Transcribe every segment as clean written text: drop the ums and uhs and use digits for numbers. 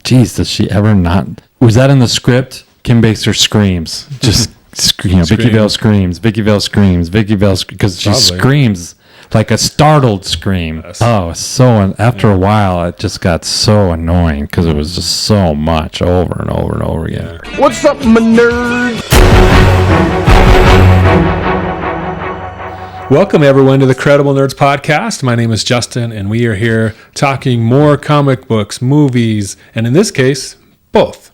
geez, does she ever not? Was that in the script? Kim Basinger screams. Just Vicky Vale screams. Vicky Vale screams. Vicky Vale because she screams like a startled scream. Yes. Oh, after a while, it just got so annoying because it was just so much over and over and over again. What's up, my nerd? Welcome, everyone, to the Credible Nerds Podcast. My name is Justin, and we are here talking more comic books, movies, and in this case, both.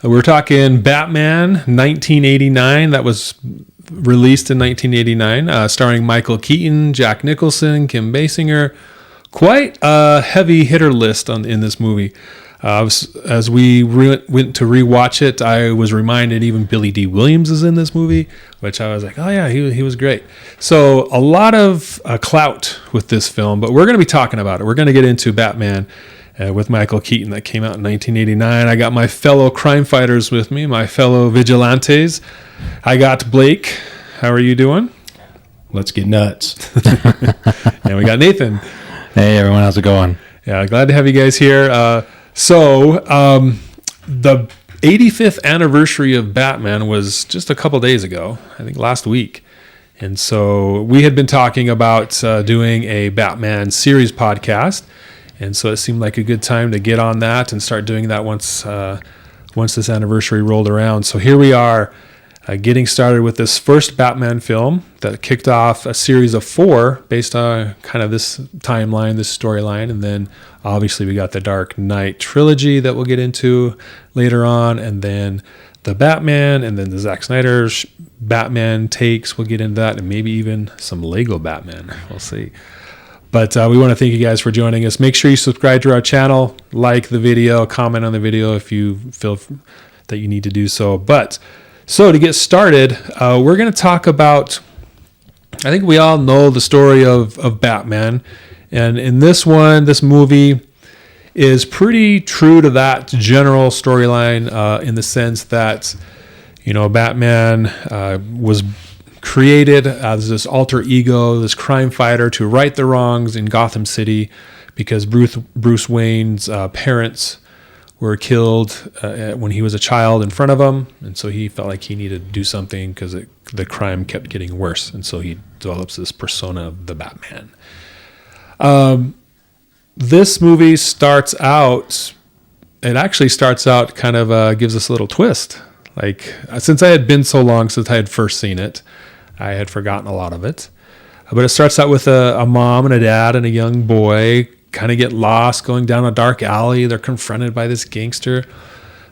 We're talking Batman 1989, that was released in 1989, starring Michael Keaton, Jack Nicholson, Kim Basinger. Quite a heavy hitter list in this movie. As we went to rewatch it, I was reminded even Billy D. Williams is in this movie, which I was like, oh yeah, he was great. So a lot of clout with this film, but we're going to be talking about it. We're going to get into Batman with Michael Keaton that came out in 1989. I got my fellow crime fighters with me, my fellow vigilantes. I got Blake. How are you doing? Let's get nuts. And we got Nathan. Hey everyone, how's it going? Yeah, glad to have you guys here. So the 85th anniversary of Batman was just a couple days ago, I think last week. And so we had been talking about doing a Batman series podcast. And so it seemed like a good time to get on that and start doing that once this anniversary rolled around. So here we are getting started with this first Batman film that kicked off a series of 4 based on kind of this timeline, this storyline. And then obviously we got the Dark Knight trilogy that we'll get into later on. And then the Batman and then the Zack Snyder's Batman takes. We'll get into that and maybe even some Lego Batman. We'll see. But we want to thank you guys for joining us. Make sure you subscribe to our channel, like the video, comment on the video if you feel that you need to do so. So to get started, we're going to talk about, I think we all know the story of Batman. And in this movie is pretty true to that general storyline in the sense that, Batman was created as this alter ego, this crime fighter to right the wrongs in Gotham City because Bruce Wayne's parents were killed when he was a child in front of him. And so he felt like he needed to do something because the crime kept getting worse. And so he develops this persona of the Batman. This movie it actually starts out kind of gives us a little twist. Like, since I had been so long since I had first seen it, I had forgotten a lot of it. But it starts out with a mom and a dad and a young boy kind of get lost going down a dark alley. They're confronted by this gangster,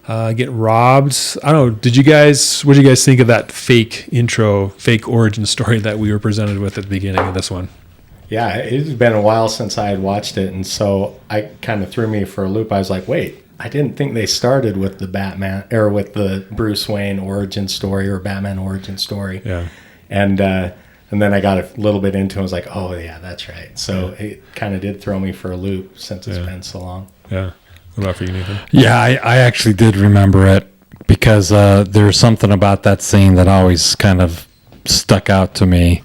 get robbed. I don't know. What did you guys think of that fake origin story that we were presented with at the beginning of this one? Yeah, it's been a while since I had watched it, and so I kind of threw me for a loop. I was like, wait, I didn't think they started with the Batman or with the Bruce Wayne origin story or Batman origin story. Yeah. And then I got a little bit into it. I was like, oh, yeah, that's right. So it kind of did throw me for a loop since it's been so long. Yeah. What about for you, Nathan? Yeah, I actually did remember it because there's something about that scene that always kind of stuck out to me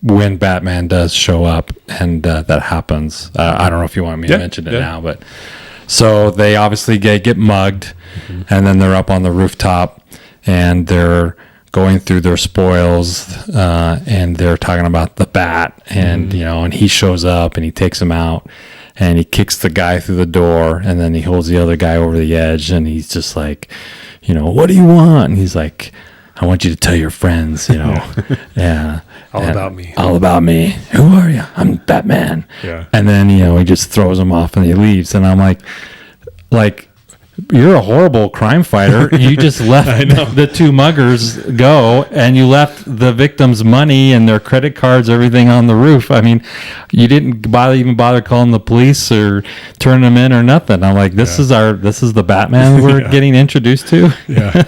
when Batman does show up and that happens. I don't know if you want me to mention it now, but so they obviously get mugged and then they're up on the rooftop and they're going through their spoils, and they're talking about the bat, and and he shows up and he takes him out, and he kicks the guy through the door, and then he holds the other guy over the edge, and he's just like, what do you want? And he's like, I want you to tell your friends, yeah, all about me. Who are you? I'm Batman. Yeah. And then he just throws him off and he leaves, and I'm like. You're a horrible crime fighter. You just left the 2 muggers go, and you left the victims' money and their credit cards, everything on the roof. I mean, you didn't bother calling the police or turning them in or nothing. I'm like, this is the Batman we're getting introduced to. Yeah,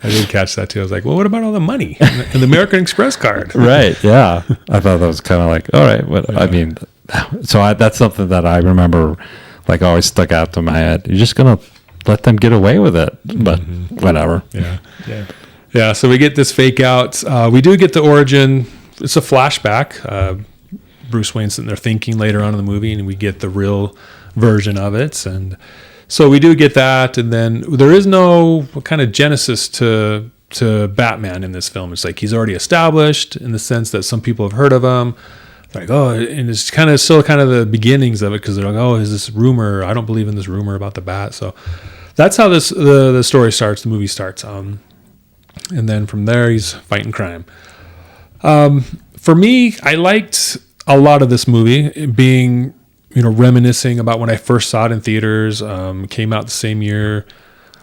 I did catch that too. I was like, well, what about all the money and the American Express card? Right. Yeah, I thought that was kind of like, all right. I mean, so that's something that I remember, like, always stuck out to my head. You're just gonna let them get away with it, but whatever. Yeah. So we get this fake out. We do get the origin. It's a flashback. Bruce Wayne's sitting there thinking later on in the movie, and we get the real version of it. And So we do get that, and then there is no kind of genesis to Batman in this film. It's like he's already established in the sense that some people have heard of him. Like, oh, and it's kind of still kind of the beginnings of it, because they're like, oh, is this rumor? I don't believe in this rumor about the bat. So that's how the story starts, the movie starts. And then from there, he's fighting crime. For me, I liked a lot of this movie, being, reminiscing about when I first saw it in theaters. Came out the same year,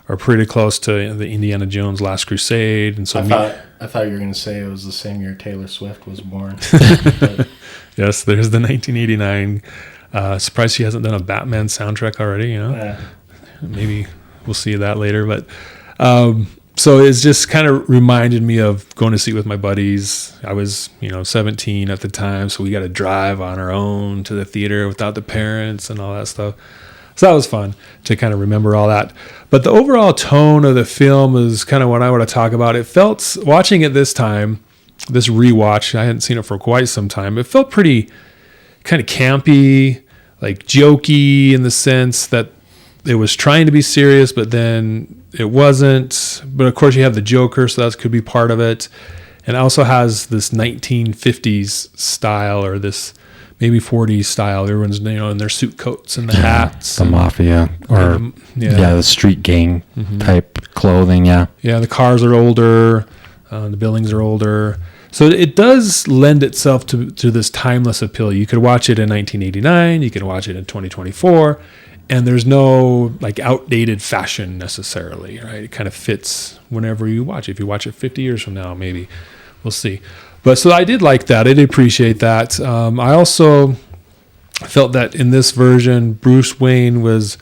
or pretty close to the Indiana Jones Last Crusade. And so I thought you were going to say it was the same year Taylor Swift was born. Yes, there's the 1989. Surprised she hasn't done a Batman soundtrack already. Maybe we'll see that later. But so it's just kind of reminded me of going to see it with my buddies. I was 17 at the time, so we got to drive on our own to the theater without the parents and all that stuff. So that was fun to kind of remember all that. But the overall tone of the film is kind of what I want to talk about. It felt, watching it this time, this rewatch, I hadn't seen it for quite some time. It felt pretty kind of campy, like jokey, in the sense that it was trying to be serious, but then it wasn't. But of course, you have the Joker, so that could be part of it. And it also has this 1950s style, or this maybe 40s style. Everyone's in their suit coats and the hats, the mafia, or the street gang type clothing. Yeah, the cars are older, the buildings are older. So it does lend itself to this timeless appeal. You could watch it in 1989, you can watch it in 2024, and there's no like outdated fashion necessarily, right? It kind of fits whenever you watch it. If you watch it 50 years from now, maybe, we'll see. But so I did like that. I did appreciate that. I also felt that in this version, Bruce Wayne was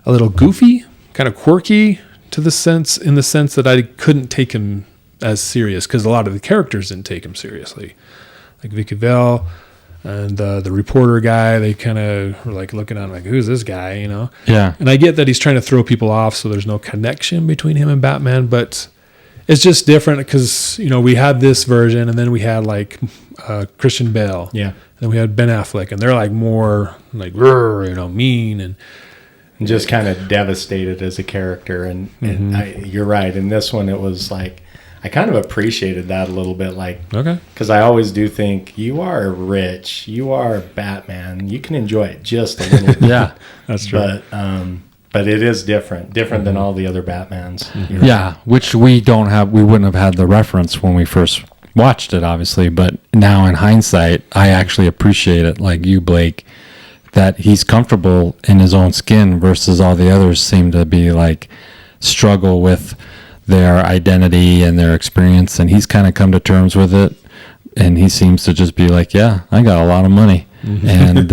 a little goofy, kind of quirky in the sense that I couldn't take him as serious, because a lot of the characters didn't take him seriously, like Vicky Vale and the reporter guy. They kind of were like looking at him like, who's this guy, Yeah. And I get that he's trying to throw people off, so there's no connection between him and Batman, but it's just different because we had this version, and then we had like Christian Bale, and then we had Ben Affleck, and they're like more like mean and just kind of devastated as a character. And you're right. In this one, it was like, I kind of appreciated that a little bit, like, okay, because I always do think you are rich, you are Batman, you can enjoy it just a little bit. Yeah, that's true. But it is different than all the other Batmans. Yeah, which we wouldn't have had the reference when we first watched it, obviously. But now in hindsight, I actually appreciate it, like you, Blake, that he's comfortable in his own skin versus all the others seem to be like struggle with their identity and their experience, and he's kind of come to terms with it, and he seems to just be like, yeah, I got a lot of money. And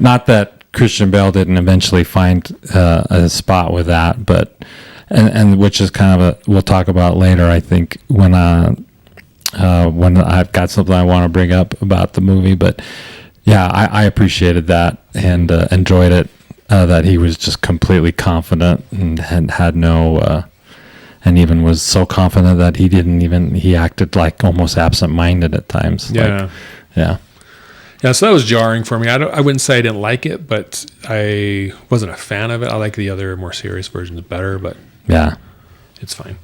not that Christian Bale didn't eventually find a spot with that, but and which is kind of we'll talk about later, I think, when I've got something I want to bring up about the movie. But yeah, I appreciated that and enjoyed it, that he was just completely confident and had no and even was so confident that he acted like almost absent-minded at times. Yeah. So that was jarring for me. I wouldn't say I didn't like it, but I wasn't a fan of it. I like the other more serious versions better, but yeah, it's fine.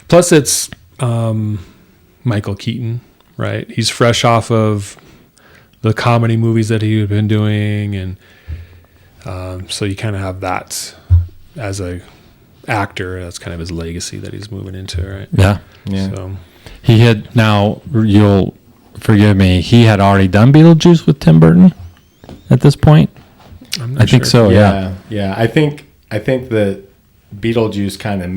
Plus it's Michael Keaton, right? He's fresh off of the comedy movies that he had been doing, and so you kind of have that as a actor. That's kind of his legacy that he's moving into, right? Yeah. So he had, now you'll forgive me, he had already done Beetlejuice with Tim Burton at this point. I think so. Yeah. I think that Beetlejuice kind of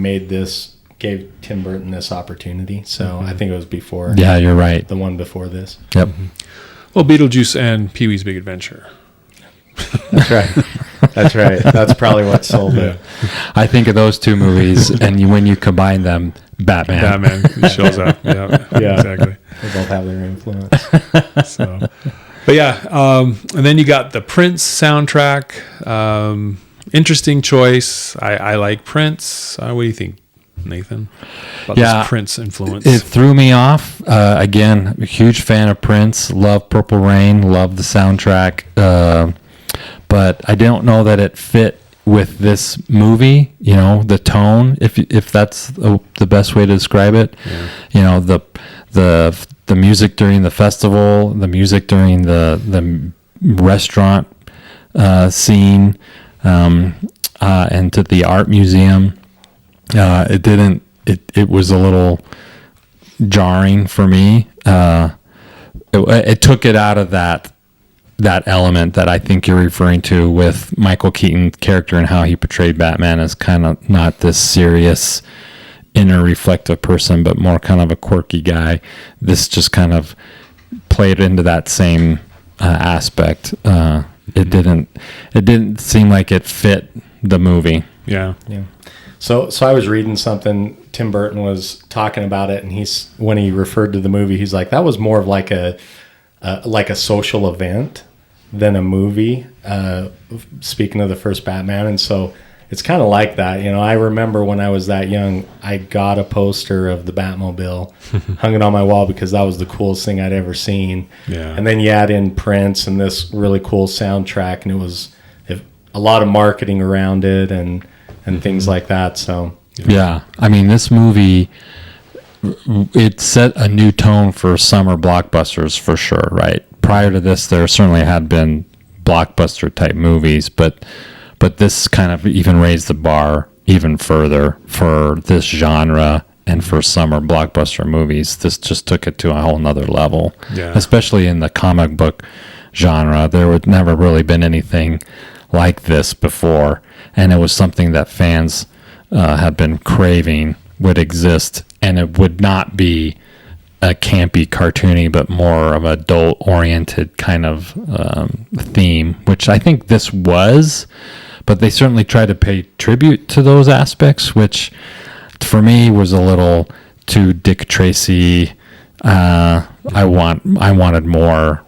gave Tim Burton this opportunity. So I think it was before. Yeah, you're right. The one before this. Yep. Well, Beetlejuice and Pee-wee's Big Adventure. That's right. That's probably what sold it. I think of those two movies, and when you combine them, Batman shows up. Yeah, exactly. They both have their influence. So, but yeah, and then you got the Prince soundtrack. Interesting choice. I like Prince. What do you think, Nathan? About this Prince influence. It threw me off. Again, a huge fan of Prince. Love Purple Rain. Love the soundtrack. But I don't know that it fit with this movie, the tone, if that's the best way to describe it, the music during the festival, the music during the restaurant scene, and to the art museum, it was a little jarring for me. It took it out of that element that I think you're referring to with Michael Keaton's character and how he portrayed Batman as kind of not this serious inner reflective person, but more kind of a quirky guy. This just kind of played into that same aspect. It didn't seem like it fit the movie. Yeah. So I was reading something. Tim Burton was talking about it, and when he referred to the movie, he's like, that was more of like a social event than a movie. Speaking of the first Batman, and so it's kind of like that. I remember when I was that young, I got a poster of the Batmobile, hung it on my wall because that was the coolest thing I'd ever seen. Yeah. And then you add in Prince and this really cool soundtrack, and it was a lot of marketing around it and things like that. So yeah, I mean, this movie, it set a new tone for summer blockbusters for sure, right? Prior to this, there certainly had been blockbuster type movies, but this kind of even raised the bar even further for this genre and for summer blockbuster movies. This just took it to a whole nother level, especially in the comic book genre. There would never really been anything like this before, and it was something that fans had been craving would exist, and it would not be a campy, cartoony, but more of adult-oriented kind of theme, which I think this was, but they certainly tried to pay tribute to those aspects, which for me was a little too Dick Tracy. I wanted more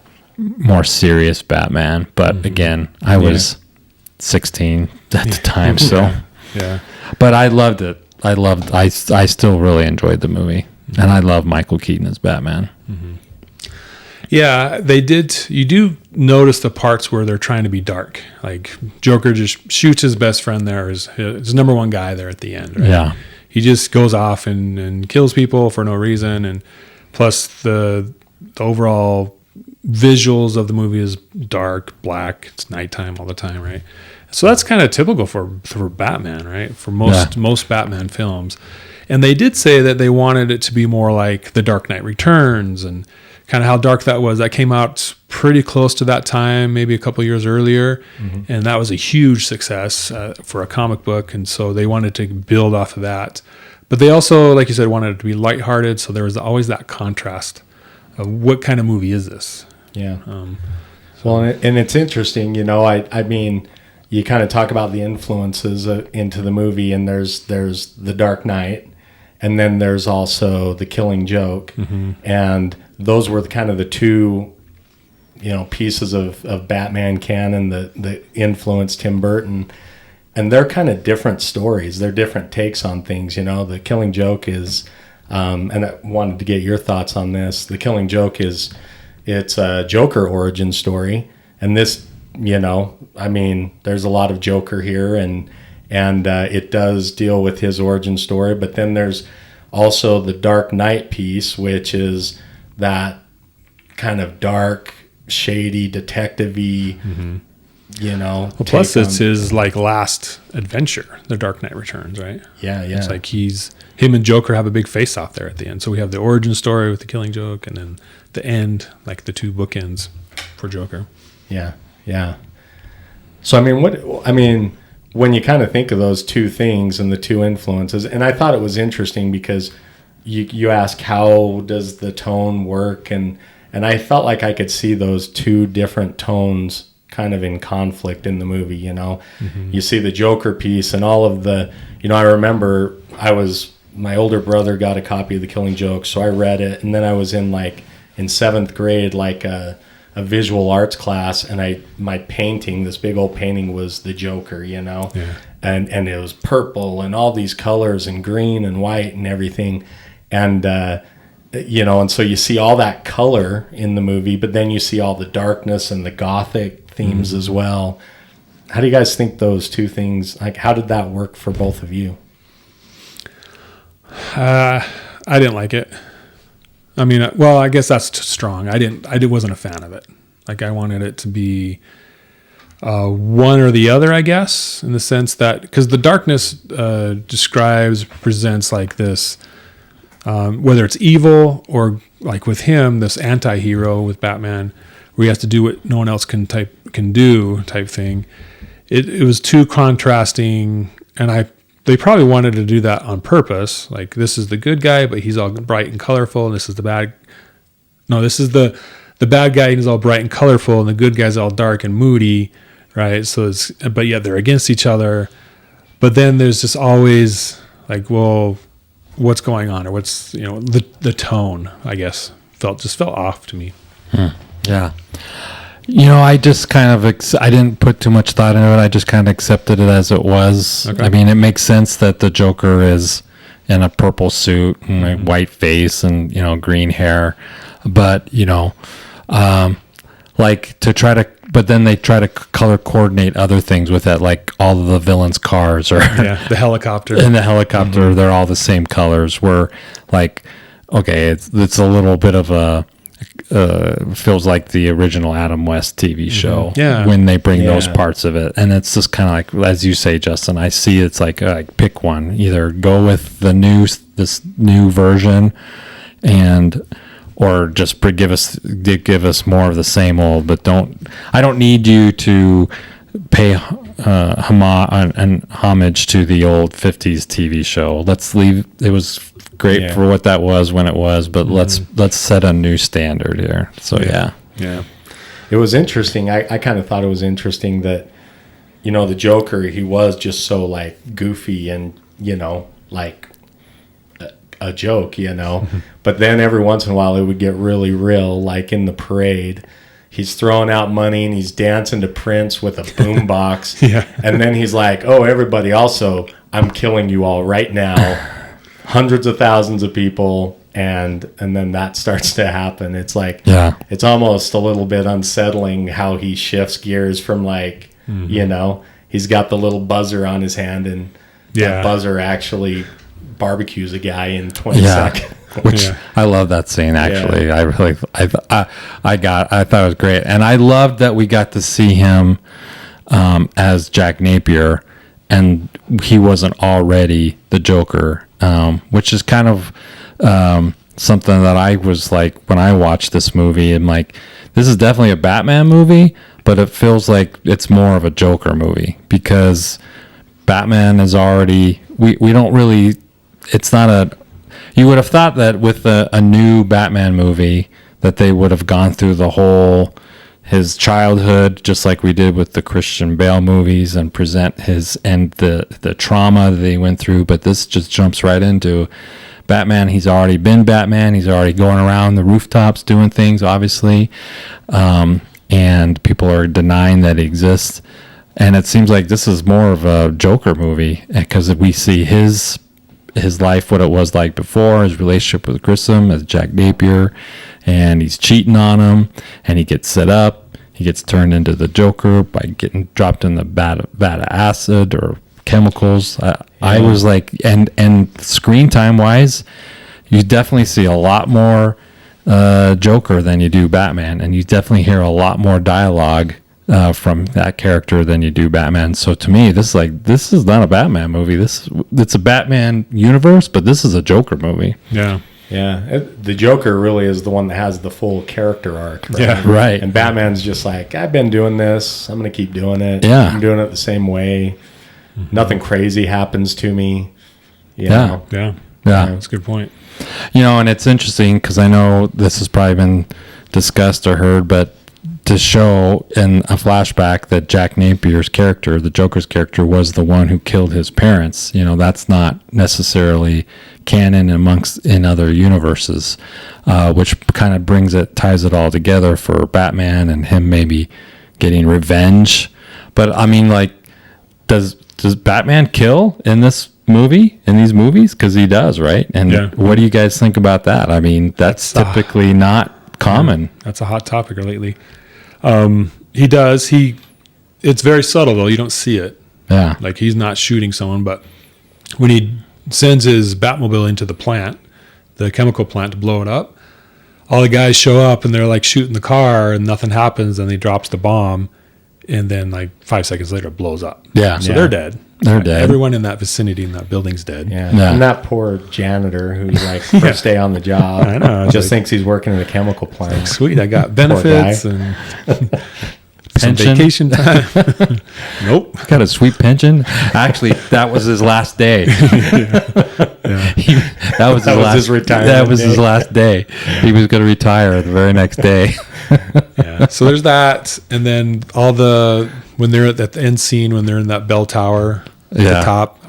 serious Batman, but again, I was 16 at the time, so Yeah. But I loved it. I still really enjoyed the movie, and I love Michael Keaton as Batman. Yeah, they did. You do notice the parts where they're trying to be dark. Like Joker just shoots his best friend there, his number one guy there at the end. Right? Yeah. He just goes off and kills people for no reason. And plus the overall visuals of the movie is dark, black. It's nighttime all the time, right? So that's kind of typical for Batman, right? For most Batman films. And they did say that they wanted it to be more like The Dark Knight Returns and kind of how dark that was. That came out pretty close to that time, maybe a couple years earlier. Mm-hmm. And that was a huge success for a comic book. And so they wanted to build off of that. But they also, like you said, wanted it to be lighthearted. So there was always that contrast of what kind of movie is this? Yeah. Well, and it's interesting, I mean, you kind of talk about the influences into the movie, and there's The Dark Knight, and then there's also The Killing Joke. Mm-hmm. And those were kind of the two, pieces of Batman canon that influenced Tim Burton. And they're kind of different stories. They're different takes on things, The Killing Joke is, and I wanted to get your thoughts on this. The Killing Joke it's a Joker origin story. And this, I mean, there's a lot of Joker here, and it does deal with his origin story. But then there's also the Dark Knight piece, which is that kind of dark, shady, detective-y, Well, plus it's his last adventure, The Dark Knight Returns, right? Yeah. It's like him and Joker have a big face-off there at the end. So we have the origin story with the Killing Joke, and then the end, like the two bookends for Joker. Yeah. So when you kind of think of those two things and the two influences, and I thought it was interesting because you ask how does the tone work, and I felt like I could see those two different tones kind of in conflict in the movie. Mm-hmm. You see the Joker piece and all of the, I remember my older brother got a copy of The Killing Joke, so I read it, and then I was in 7th grade, a visual arts class, and my painting, this big old painting, was the Joker, Yeah. and it was purple and all these colors and green and white and everything, and and so you see all that color in the movie, but then you see all the darkness and the gothic themes as well, How do you guys think those two things, like, how did that work for both of you? I didn't like it. I mean, well, I guess that's strong. I wasn't a fan of it. Like, I wanted it to be one or the other, I guess, in the sense that, because the darkness presents like this, whether it's evil or like with him, this anti-hero with Batman, where he has to do what no one else can do type thing. It was too contrasting, and they probably wanted to do that on purpose. Like, this is the good guy, but he's all bright and colorful, and this is the bad. No, this is the bad guy, and he's all bright and colorful, and the good guy's all dark and moody, right? So but yet they're against each other. But then there's just always like, well, what's going on, or what's, the tone, I guess, felt off to me. Yeah. I just kind of, I didn't put too much thought into it. I just kind of accepted it as it was. Okay. I mean, it makes sense that the Joker is in a purple suit and a white face and, green hair. But, but then they try to color coordinate other things with that, like all of the villains' cars or the helicopter. And the helicopter, they're all the same colors. Where, like, okay, it's a little bit of a feels like the original Adam West TV show. Yeah. When they bring those parts of it, and it's just kind of like, as you say, Justin, I see it's like pick one. Either go with this new version, or just give us more of the same old, but I don't need you to pay homage to the old 50s TV show. Let's leave. It was great for what that was when it was, but let's set a new standard here. So yeah. It was interesting. I kind of thought it was interesting that, the Joker, he was just so like goofy and, like a joke, but then every once in a while it would get really real, like in the parade. He's throwing out money and he's dancing to Prince with a boombox. And then he's like, oh, everybody, also, I'm killing you all right now. Hundreds of thousands of people. And then that starts to happen. It's like, it's almost a little bit unsettling how he shifts gears from like, he's got the little buzzer on his hand, and that buzzer actually barbecues a guy in 20 seconds. Which I love that scene, actually. I really, I thought it was great. And I loved that we got to see him as Jack Napier, and he wasn't already the Joker, which is kind of something that I was like, when I watched this movie, I'm like, this is definitely a Batman movie, but it feels like it's more of a Joker movie, because Batman is already, we don't really, it's not a, you would have thought that with a new Batman movie that they would have gone through his childhood, just like we did with the Christian Bale movies, and present the trauma that he went through. But this just jumps right into Batman. He's already been Batman. He's already going around the rooftops doing things, obviously. And people are denying that he exists. And it seems like this is more of a Joker movie, because we see his life, what it was like before, his relationship with Grissom as Jack Napier, and he's cheating on him, and he gets set up. He gets turned into the Joker by getting dropped in the vat of acid or chemicals. I was like, and screen time wise, you definitely see a lot more Joker than you do Batman, and you definitely hear a lot more dialogue from that character than you do Batman. So to me, this is not a Batman movie. It's a Batman universe, but this is a Joker movie. Yeah. The Joker really is the one that has the full character arc. Right? Yeah, right. And Batman's just like, I've been doing this. I'm going to keep doing it. Yeah. I'm doing it the same way. Nothing crazy happens to me. Yeah. That's a good point. And it's interesting because I know this has probably been discussed or heard, but to show in a flashback that Jack Napier's character, the Joker's character, was the one who killed his parents, that's not necessarily canon in other universes, which kind of ties it all together for Batman and him maybe getting revenge. But I mean, like, does Batman kill in these movies? Because he does, right? And what do you guys think about that? I mean, that's typically not common. That's a hot topic lately. He does. It it's very subtle though. You don't see it. Yeah. Like he's not shooting someone, but when he sends his Batmobile into the plant, the chemical plant, to blow it up, all the guys show up and they're like shooting the car and nothing happens, and he drops the bomb, and then like 5 seconds later it blows up. Yeah. So Yeah. they're dead. They're dead. Everyone in that vicinity in that building's dead. Yeah. Yeah. And that poor janitor who's like first day on the job, I know, it's just like- thinks he's working in a chemical plant. Sweet, I got benefits and some Pension? vacation time. Nope. Got a sweet pension. Actually, that was his last day. That was his retirement That was his day. last day. He was going to retire the very next day. Yeah. So there's that, and then when they're at that end scene, when they're in that bell tower at Yeah. the top,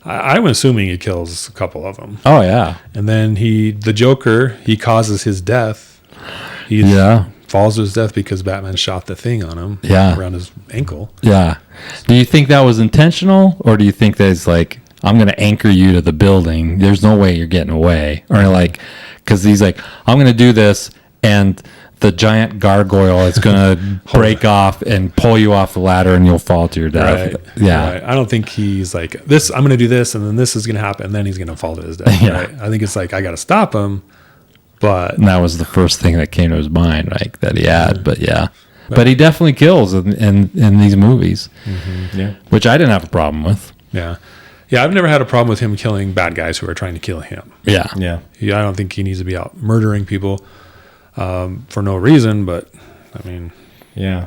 I'm assuming he kills a couple of them, Oh yeah, and then the Joker, he causes his death. He yeah, falls to his death because Batman shot the thing on him, Yeah. around his ankle. yeah. Do you think that was intentional, or do you think that it's like, I'm going to anchor you to the building, there's no way you're getting away, or like, because he's like, I'm going to do this, and the giant gargoyle is going to break off and pull you off the ladder, and you'll fall to your death. Right. Yeah. Right. I don't think he's like this. I'm going to do this, and then this is going to happen, and then he's going to fall to his death. Yeah. Right? I think it's like I got to stop him, but And that was the first thing that came to his mind, like that he had. But yeah, but he definitely kills in these movies, Yeah. which I didn't have a problem with. yeah. I've never had a problem with him killing bad guys who are trying to kill him. Yeah, Yeah. I don't think he needs to be out murdering people for no reason. But I mean, Yeah.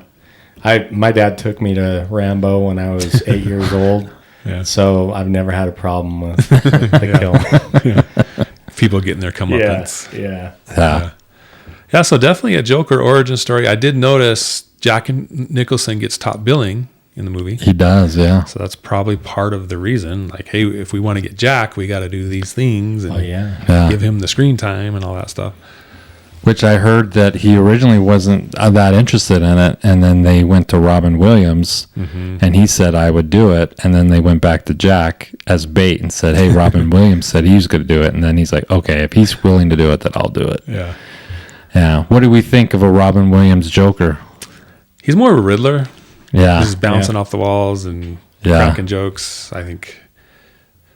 My dad took me to Rambo when I was 8 years old. Yeah. So I've never had a problem with the kill. people getting their comeuppance. Yeah. yeah, Yeah, so definitely a Joker origin story. I did notice Jack Nicholson gets top billing in the movie. he does. Yeah, So that's probably part of the reason. Like, hey, if we want to get Jack, we got to do these things and Oh, yeah. yeah. give him the screen time and all that stuff. Which I heard that he originally wasn't that interested in it, and then they went to Robin Williams, and he said I would do it, and then they went back to Jack as bait and said, "Hey, Robin Williams said he was going to do it," and then he's like, "Okay, if he's willing to do it, then I'll do it." Yeah. Yeah. What do we think of a Robin Williams Joker? He's more of a Riddler. Yeah, He's bouncing off the walls and Yeah. cracking jokes. I think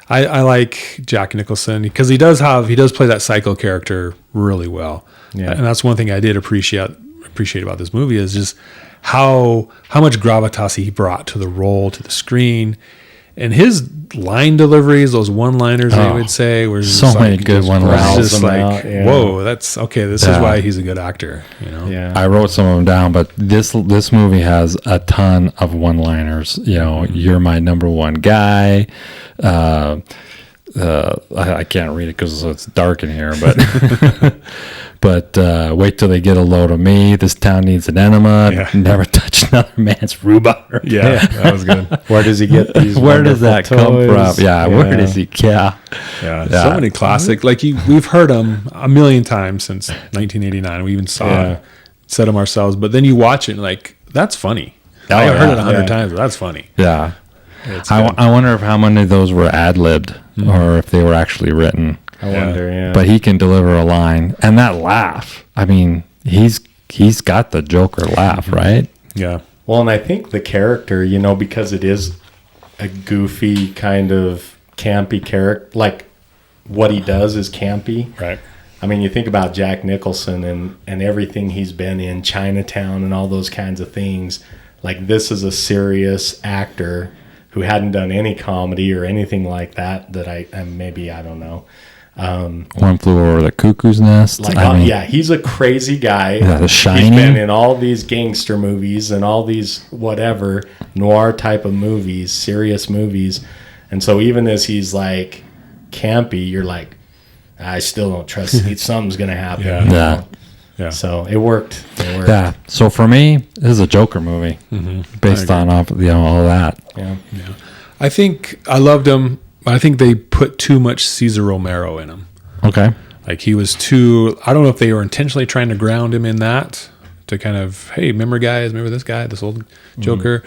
I like Jack Nicholson because he does play that psycho character really well. Yeah. And that's one thing I did appreciate about this movie is just how much gravitas he brought to the role, to the screen. And his line deliveries, those one-liners they Oh, would say, were just so like, many good just one-liners. growls just Them like, out, yeah. whoa, that's okay. This is Yeah. why he's a good actor. You know, Yeah. I wrote some of them down, but this movie has a ton of one-liners. You know, you're my number one guy. I can't read it because it's dark in here, but but wait till they get a load of me. This town needs an enema. Yeah. Never touch another man's rhubarb. yeah, that was good. Where does he get these? Where does that wonderful come toys? from? Yeah, where does he? Yeah, Yeah, Yeah. so many classic. Like we've heard them a million times since 1989. We even said them ourselves. But then you watch it and like that's funny. Oh, I heard yeah, it 100 yeah. times, but that's funny. yeah. It's I good. wonder if how many of those were ad-libbed or if they were actually written. I wonder, yeah. But he can deliver a line, and that laugh. I mean, he's got the Joker laugh, right? Yeah, Well, and I think the character, you know, because it is a goofy kind of campy character, like what he does is campy. right. I mean, you think about Jack Nicholson and everything he's been in, Chinatown and all those kinds of things. Like, this is a serious actor who hadn't done any comedy or anything like that I don't know. One Flew Over the Cuckoo's Nest. Like, I mean, yeah, he's a crazy guy. Yeah, The He's Shining. been in all these gangster movies and all these whatever noir type of movies, serious movies. And so even as he's like campy, you're like, I still don't trust something's going to happen. Yeah. you know? Yeah. Yeah, So it worked. Yeah. So for me, this is a Joker movie based on all that. Yeah. I think I loved him. I think they put too much Cesar Romero in him. Okay. Like he was too. I don't know if they were intentionally trying to ground him in that to kind of, hey, remember guys, remember this guy, this old Joker,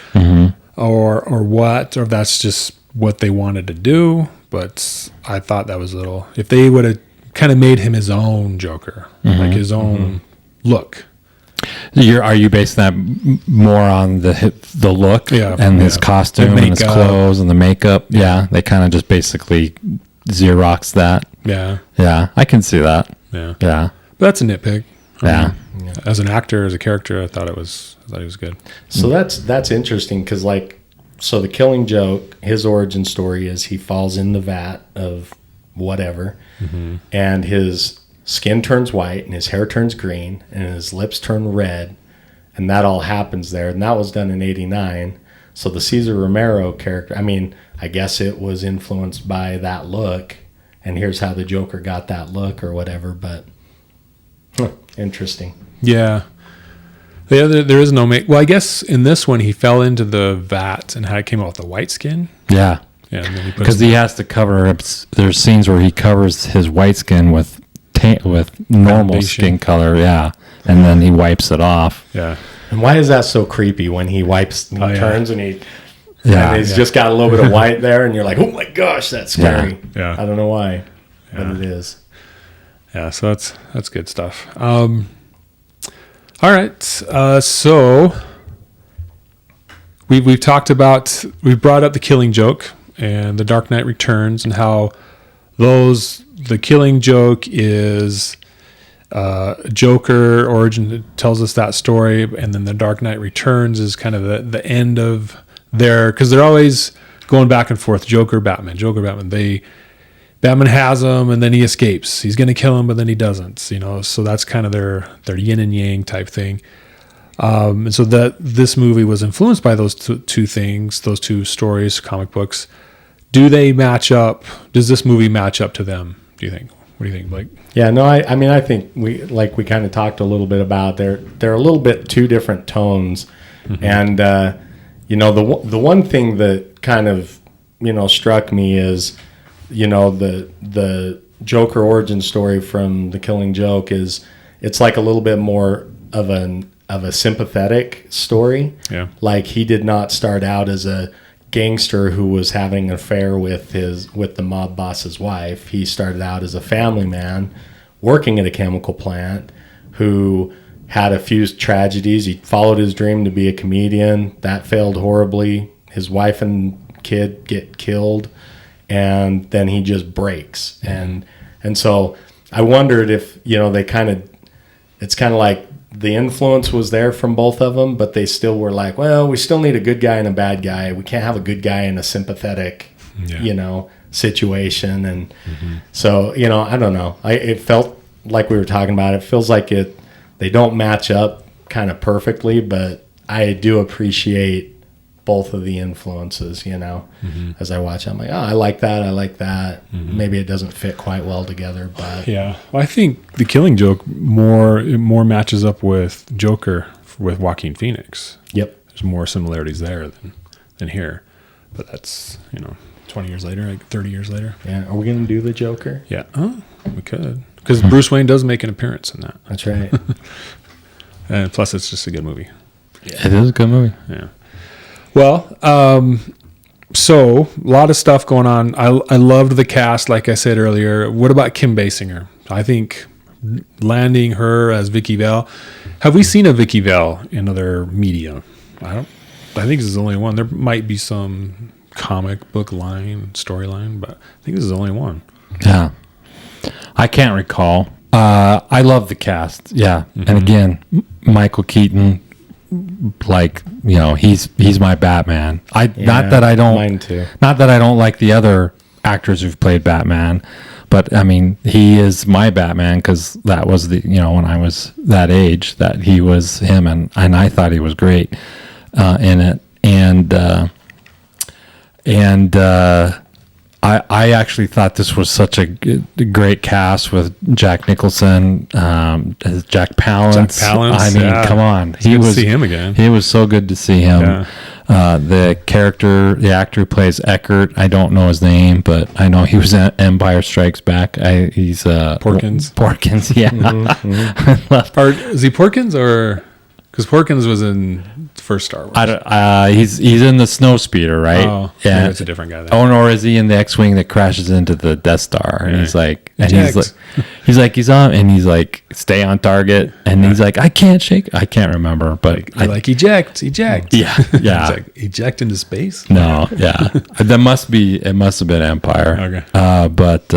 or what, or if that's just what they wanted to do. But I thought that was a little. If they would have kind of made him his own Joker, like his own look. Are you basing that more on the look and his costume and his clothes and the makeup? Yeah, they kind of just basically Xerox that. Yeah, I can see that. Yeah. But that's a nitpick. Yeah. As an actor, as a character, I thought he was good. So that's interesting because so the Killing Joke, his origin story is he falls in the vat of whatever, and his skin turns white and his hair turns green and his lips turn red, and that all happens there. And that was done in '89. So the Cesar Romero character, I mean, I guess it was influenced by that look, and here's how the Joker got that look or whatever. But interesting. Yeah. There is no well, I guess in this one he fell into the vat and came out with the white skin. Yeah. Yeah, and then he because he has to cover up. There's scenes where he covers his white skin with normal skin color. Yeah, and then he wipes it off. Yeah. And why is that so creepy when he wipes, turns and he's just got a little bit of white there, and you're like, oh my gosh, that's scary. Yeah. I don't know why, but it is. Yeah, so that's good stuff. All right, so we've brought up the Killing Joke and the Dark Knight Returns and how the Killing Joke is Joker origin tells us that story, and then the Dark Knight Returns is kind of the end of because they're always going back and forth. Joker, Batman. Batman has him, and then he escapes. He's going to kill him, but then he doesn't. So that's kind of their yin and yang type thing. And so this movie was influenced by those two things, those two stories, comic books. Do they match up? Does this movie match up to them? Do you think? What do you think, Blake? Yeah, no, I mean, I think we kind of talked a little bit about they're a little bit two different tones, and the one thing that kind of struck me is. The Joker origin story from The Killing Joke it's like a little bit more of a sympathetic story. Yeah. Like he did not start out as a gangster who was having an affair with the mob boss's wife. He started out as a family man working at a chemical plant who had a few tragedies. He followed his dream to be a comedian. That failed horribly. His wife and kid get killed. And then he just breaks. And so I wondered if, they it's kind of like the influence was there from both of them, but they still were like, well, we still need a good guy and a bad guy. We can't have a good guy in a sympathetic, situation. And so, I don't know. It felt like we were talking about, it feels like they don't match up kind of perfectly, but I do appreciate both of the influences, as I watch it. I'm like, oh, I like that. Maybe it doesn't fit quite well together, but yeah. Well, I think the Killing Joke more matches up with Joker with Joaquin Phoenix. Yep. There's more similarities there than here, but that's 20 years later, like 30 years later. Yeah. Are we gonna do the Joker? Yeah. Oh, we could, because Bruce Wayne does make an appearance in that. That's right. And plus, it's just a good movie. Yeah. It is a good movie. Yeah. Well, so a lot of stuff going on. I loved the cast, like I said earlier. What about Kim Basinger? I think landing her as Vicky Vale. Have we seen a Vicky Vale in other media? I think this is the only one. There might be some comic book storyline, but I think this is the only one. Yeah. I can't recall. I love the cast. Yeah. And again, Michael Keaton, he's my Batman. Not that I don't mine too. Not that I don't like the other actors who've played Batman, but I mean, he is my Batman because that was when I was that age that he was him, and I thought he was great in it, and I actually thought this was such a great cast with Jack Nicholson, Jack Palance. I mean, come on. It's good to see him again. He was so good to see him. Yeah. The actor who plays Eckert, I don't know his name, but I know he was in Empire Strikes Back. He's Porkins. Porkins, yeah. Is he Porkins or... Because Porkins was in the first Star Wars. I don't, he's in the Snowspeeder, right? Oh, maybe it's a different guy then. Oh, or is he in the X-wing that crashes into the Death Star? And he's like, Eject. he's on, and he's like, stay on target, and he's like, I can't remember, but You're like, eject. yeah. It's like, eject into space? No, yeah, it must have been Empire. Okay. But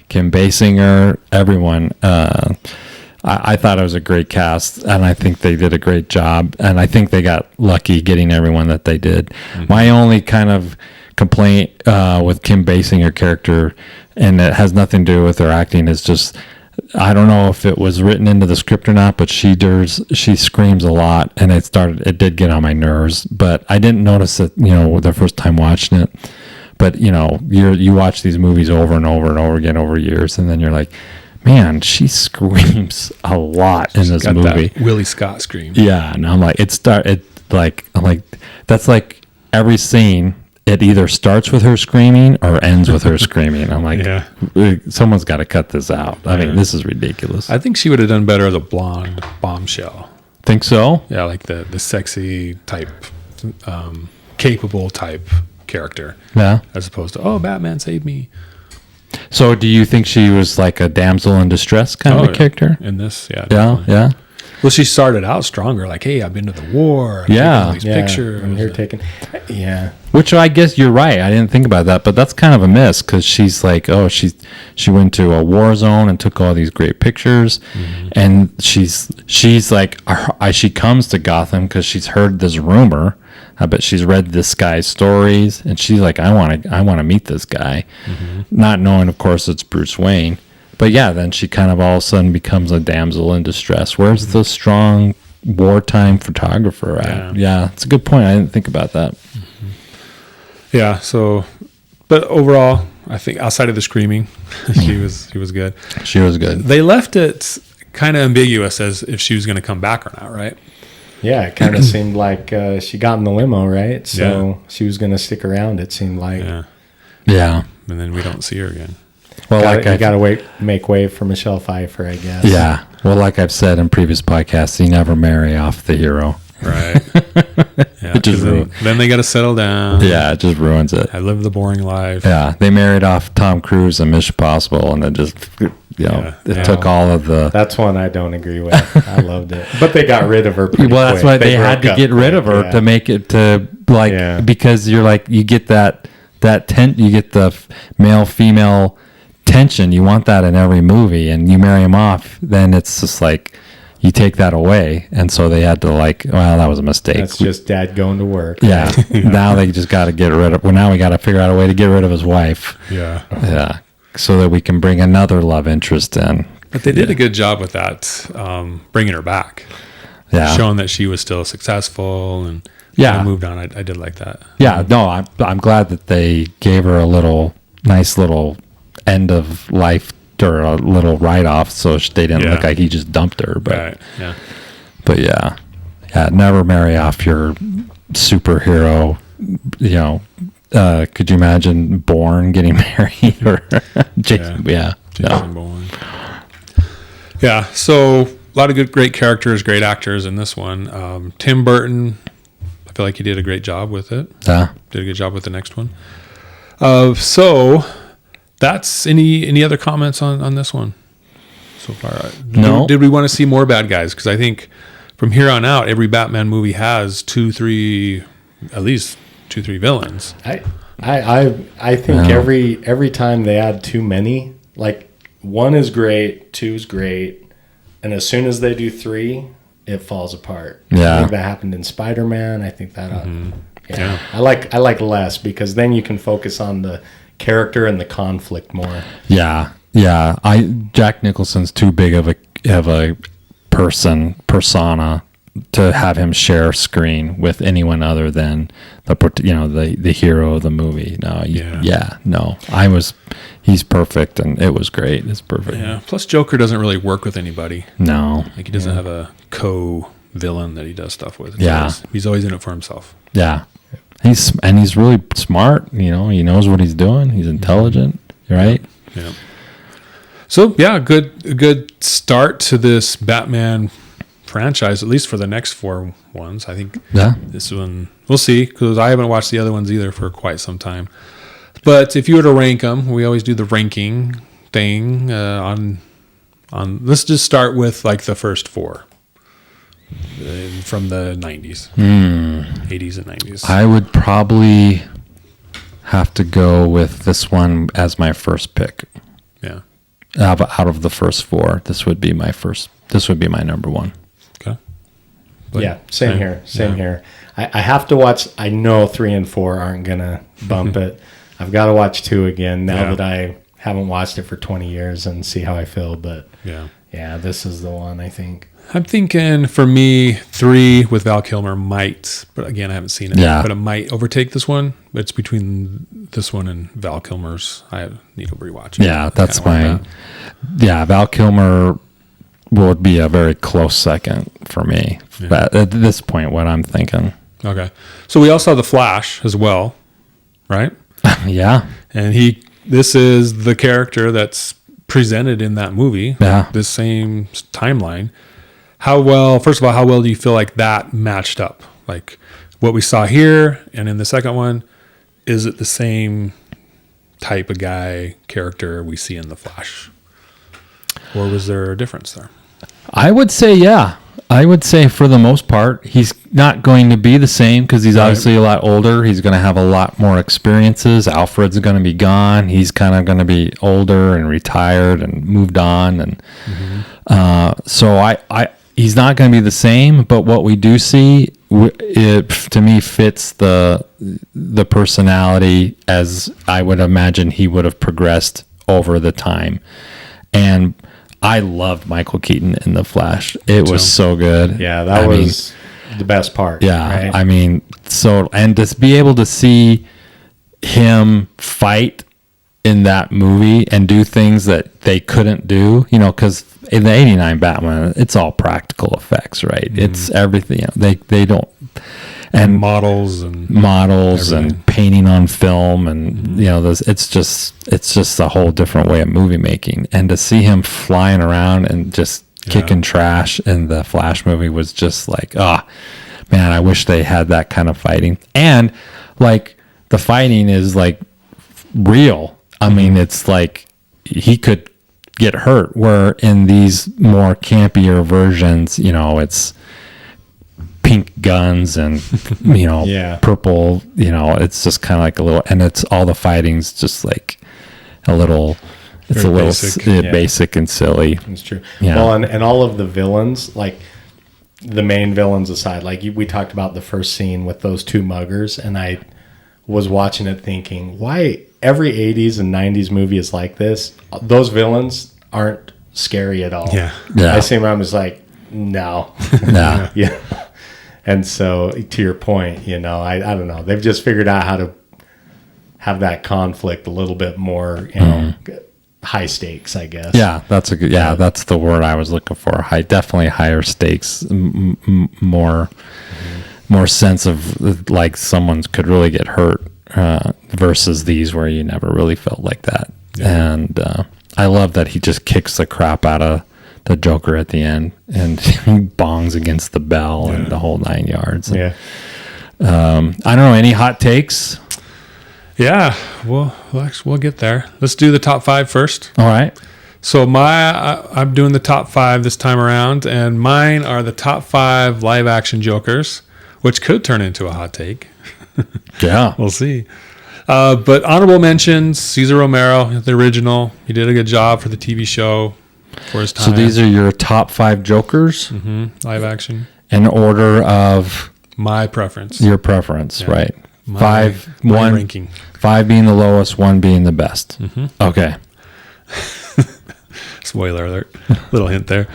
Kim Basinger, everyone. I thought it was a great cast, and I think they did a great job, and I think they got lucky getting everyone that they did. Mm-hmm. My only kind of complaint with Kim Basinger character, and it has nothing to do with her acting, is just, I don't know if it was written into the script or not, but she screams a lot, and it did get on my nerves, but I didn't notice it, the first time watching it. But you watch these movies over and over and over again over years, and then you're like, man, she screams a lot in this movie. That Willie Scott scream. Yeah, and I'm like, I'm like, that's like every scene. It either starts with her screaming or ends with her screaming. I'm like, someone's got to cut this out. I mean, this is ridiculous. I think she would have done better as a blonde bombshell. Think so? Yeah, like the sexy type, capable type character. Yeah. As opposed to, Batman saved me. So do you think she was like a damsel in distress kind of a character? In this, yeah. Definitely. Yeah. Well, she started out stronger, like, hey, I've been to the war. Yeah. All these pictures. And you're taking, Which I guess you're right. I didn't think about that, but that's kind of a miss because she's like, she went to a war zone and took all these great pictures, and she's like, she comes to Gotham because she's heard this rumor. I bet she's read this guy's stories, and she's like, I want to meet this guy, not knowing, of course, it's Bruce Wayne. But yeah, then she kind of all of a sudden becomes a damsel in distress. Where's the strong wartime photographer at? Yeah, it's a good point. I didn't think about that. Yeah. So, but overall, I think outside of the screaming, she was good. She was good. They left it kind of ambiguous as if she was going to come back or not, right? Yeah, it kind of seemed like she got in the limo, right? So she was going to stick around, it seemed like. Yeah. And then we don't see her again. Well, you got to make way for Michelle Pfeiffer, I guess. Yeah. Well, like I've said in previous podcasts, you never marry off the hero. Right. Yeah. It just then they got to settle down. Yeah, it just ruins it. I live the boring life. Yeah, they married off Tom Cruise and Mission Impossible, and it just, it took all of the. That's one I don't agree with. I loved it, but they got rid of her. Well, that's why they had to get rid of her to make it because you're like, you get that you get the male female tension. You want that in every movie, and you marry him off, then it's just like you take that away, and so they had to that was a mistake. That's just dad going to work. Yeah. Now they just got to get rid of. Well, now we got to figure out a way to get rid of his wife. Yeah. Yeah. So that we can bring another love interest in. But they did a good job with that, bringing her back. Yeah. Showing that she was still successful and moved on. I did like that. Yeah. No, I'm glad that they gave her a nice little end of life or a little write-off, so they didn't look like he just dumped her. But, right. Yeah. But yeah, never marry off your superhero. Could you imagine Bourne getting married or Jason? Jason Bourne. Yeah. So a lot of great characters, great actors in this one. Tim Burton, I feel like he did a great job with it. Yeah. Did a good job with the next one. So that's any other comments on this one so far? No. Did we want to see more bad guys? Because I think from here on out, every Batman movie has at least 2-3 villains. I think every time they add too many, like 1 is great, 2 is great, and as soon as they do 3, it falls apart. Yeah. I think that happened in Spider-Man. I think that I like less because then you can focus on the character and the conflict more. Yeah. Jack Nicholson's too big of a persona to have him share screen with anyone other than the hero of the movie. He's perfect, and it was great. It's perfect. Yeah. Plus, Joker doesn't really work with anybody. No, like he doesn't have a co-villain that he does stuff with. He's always in it for himself. Yeah, he's really smart. He knows what he's doing. He's intelligent. Right. Yeah. So a good start to this Batman franchise, at least for the next 4 ones. I think Yeah. this one, we'll see, because I haven't watched the other ones either for quite some time. But if you were to rank them, we always do the ranking thing on. Let's just start with like the first 4 from the 90s, 80s and 90s. I would probably have to go with this one as my first pick. Yeah. Out of the first 4, this would be my number 1. Okay. Yeah, same here. Same here. I have to watch. I know 3 and 4 aren't gonna bump it. I've got to watch 2 again now that I haven't watched it for 20 years and see how I feel. But yeah, this is the one I think. I'm thinking for me, 3 with Val Kilmer might, but again, I haven't seen it. Yeah. But it might overtake this one. It's between this one and Val Kilmer's. I need to rewatch it. Yeah, that's my. Yeah, Val Kilmer would be a very close second for me. Yeah. But at this point, what I'm thinking. Okay. So we also have The Flash as well, right? Yeah. And this is the character that's presented in that movie. Yeah. The same timeline. First of all, how well do you feel like that matched up? Like what we saw here and in the second one, is it the same type of character we see in The Flash? Or was there a difference there? I would say, yeah. I would say for the most part, he's not going to be the same because he's obviously a lot older. He's going to have a lot more experiences. Alfred's going to be gone. He's kind of going to be older and retired and moved on. And so he's not going to be the same. But what we do see, it to me fits the personality as I would imagine he would have progressed over the time. And I loved Michael Keaton in The Flash. It was so good. Yeah, that was the best part. Yeah, right? I mean, and to be able to see him fight in that movie and do things that they couldn't do, because in the '89 Batman, it's all practical effects, right? Mm-hmm. It's everything. They don't. And models everything. And painting on film and it's just a whole different way of movie making, and to see him flying around and just kicking trash in the Flash movie was just like, man, I wish they had that kind of fighting. And like the fighting is like real. I mean, it's like he could get hurt, where in these more campier versions, it's pink guns and purple, it's just kind of like a little, and it's all the fighting's just like a little, it's very a little basic, basic and silly. It's true. Well, and all of the villains, like the main villains aside, like we talked about the first scene with those 2 muggers, and I was watching it thinking, why every 80s and 90s movie is like this? Those villains aren't scary at all. Yeah. I see them, I'm just like, no. Yeah. And so, to your point, I don't know. They've just figured out how to have that conflict a little bit more, high stakes, I guess. Yeah, that's that's the word I was looking for. Definitely higher stakes, more sense of like someone could really get hurt versus these where you never really felt like that. Yeah. And I love that he just kicks the crap out of the Joker at the end and bongs against the bell and the whole 9 yards. And, I don't know, any hot takes? Yeah, we'll get there. Let's do the top 5 first. All right. So I'm doing the top 5 this time around, and mine are the top 5 live action Jokers, which could turn into a hot take. Yeah. We'll see. But honorable mentions, Cesar Romero, the original. He did a good job for the TV show. For his time. So these are your top 5 Jokers? Live action. In order of? My preference. Your preference, right. My ranking. 5 being the lowest, 1 being the best. Mm-hmm. Okay. Spoiler alert. Little hint there.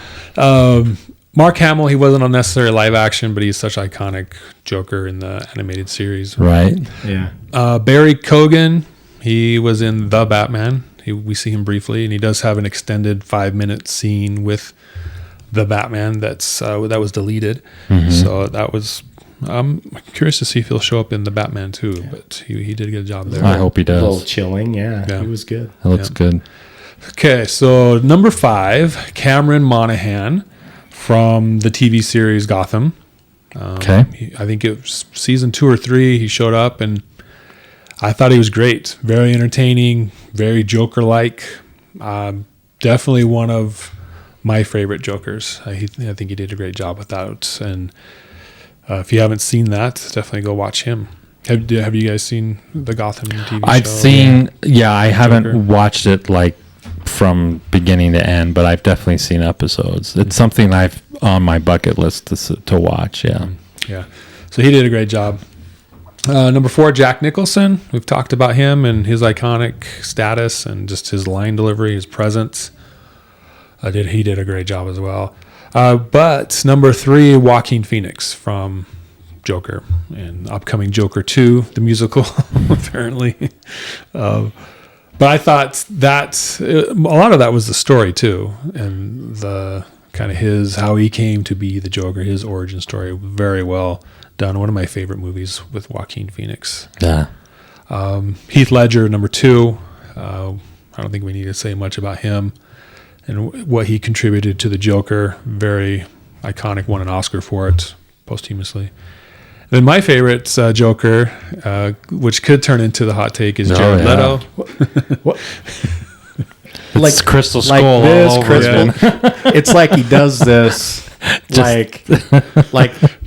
Mark Hamill, he wasn't unnecessary live action, but he's such an iconic Joker in the animated series. Right. Yeah. Barry Keoghan, he was in The Batman. We see him briefly, and he does have an extended 5-minute scene with the Batman that was deleted. Mm-hmm. So that was. I'm curious to see if he'll show up in the Batman too, but he did a good job there. I hope he does. A little chilling, yeah. He was good. It looks good. Okay, so number 5, Cameron Monaghan from the TV series Gotham. Okay. I think it was season 2 or 3. He showed up, and I thought he was great. Very entertaining, very Joker-like. Definitely one of my favorite Jokers. I think he did a great job with that. And if you haven't seen that, definitely go watch him. Have you guys seen the Gotham TV show? I've seen, I haven't watched it like from beginning to end, but I've definitely seen episodes. It's something I've on my bucket list to watch. Yeah. Yeah. So he did a great job. Number 4, Jack Nicholson. We've talked about him and his iconic status and just his line delivery, his presence. He did a great job as well. But number 3, Joaquin Phoenix from Joker and upcoming Joker 2, the musical, apparently. But I thought that a lot of that was the story too, and the kind of how he came to be the Joker, his origin story, very well done. One of my favorite movies with Joaquin Phoenix. Yeah. Heath Ledger, number 2. I don't think we need to say much about him and what he contributed to the Joker. Very iconic, won an Oscar for it posthumously. Then my favorite Joker, which could turn into the hot take, is Jared Leto. What? It's Crystal Skull like this, all over Crystal. again. It's like he does this, like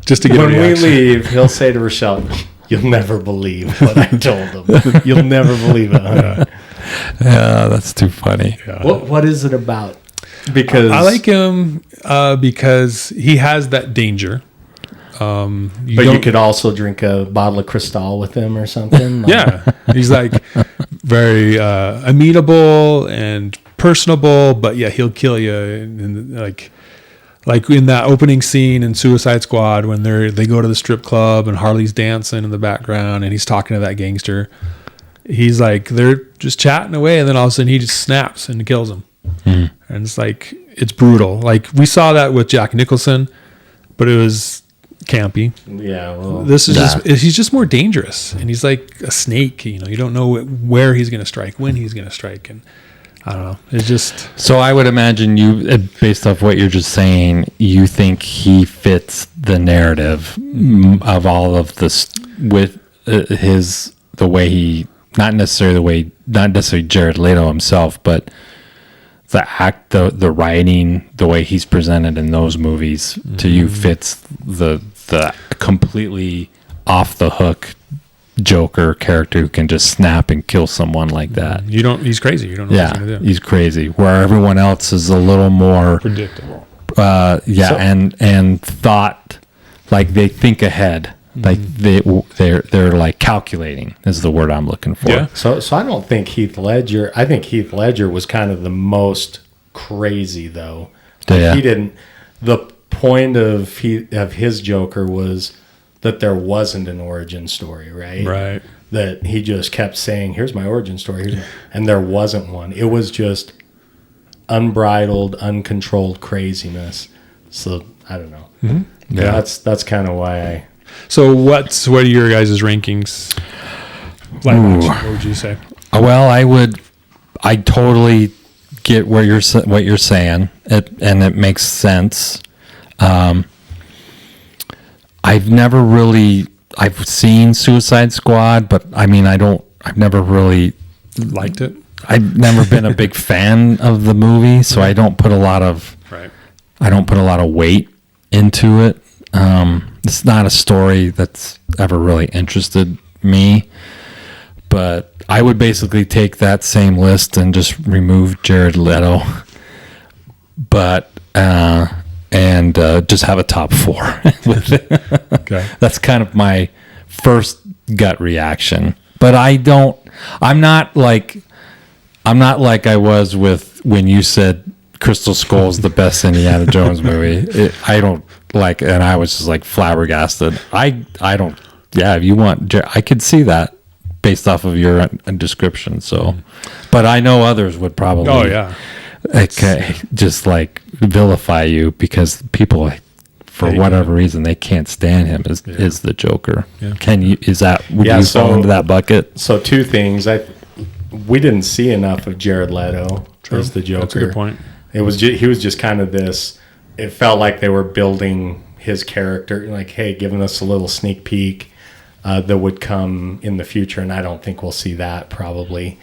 Just to get when a we reaction. leave, he'll say to Rochelle, "You'll never believe what I told him. You'll never believe it." Honey. Yeah, that's too funny. What is it about? Because I like him because he has that danger. you could also drink a bottle of Cristal with him or something. Like, Yeah, he's like very amenable and personable, but yeah, he'll kill you. And like in that opening scene in Suicide Squad when they go to the strip club and Harley's dancing in the background and he's talking to that gangster. He's like, they're just chatting away, and then all of a sudden he just snaps and kills him. And it's like, it's brutal. Like we saw that with Jack Nicholson, but it was campy. Yeah. Well, This is he's just more dangerous, and he's like a snake. You don't know where he's going to strike, when he's going to strike, and I don't know. It's just So I would imagine you, based off what you're just saying, you think he fits the narrative of all of this with the way he, not necessarily Jared Leto himself, but the act, the writing, the way he's presented in those movies to you fits the completely off the hook Joker character who can just snap and kill someone like that. he's crazy. You don't know what he's going to do. He's crazy. Where everyone else is a little more Predictable. and thought, like they think ahead. Like they're like calculating is the word I'm looking for. Yeah. So I don't think Heath Ledger. I think Heath Ledger was kind of the most crazy though. Yeah. He didn't. The point of his Joker was that there wasn't an origin story, right? Right. That he just kept saying, "Here's my origin story," and there wasn't one. It was just unbridled, uncontrolled craziness. So I don't know. Mm-hmm. Yeah, that's kind of why I. So what are your guys' rankings? Live action, what would you say? Well, I totally get what you're saying, and it makes sense. I've seen Suicide Squad, but I mean, I've never really Liked it? I've never been a big fan of the movie, so I don't put a lot of weight into it. It's not a story that's ever really interested me, but I would basically take that same list and just remove Jared Leto, but and just have a top 4 with it. Okay. That's kind of my first gut reaction. But I'm not like I was with when you said Crystal Skull's the best Indiana Jones movie. I don't like, and I was just like flabbergasted. I don't. Yeah, if you want, I could see that based off of your description. So, but I know others would probably. Oh yeah. Okay, just like vilify you because people, for whatever reason, they can't stand him is the Joker. Yeah. Would you fall into that bucket? So 2 things. We didn't see enough of Jared Leto as the Joker. That's a good point. He was just kind of this it felt like they were building his character, like, hey, giving us a little sneak peek that would come in the future, and I don't think we'll see that probably.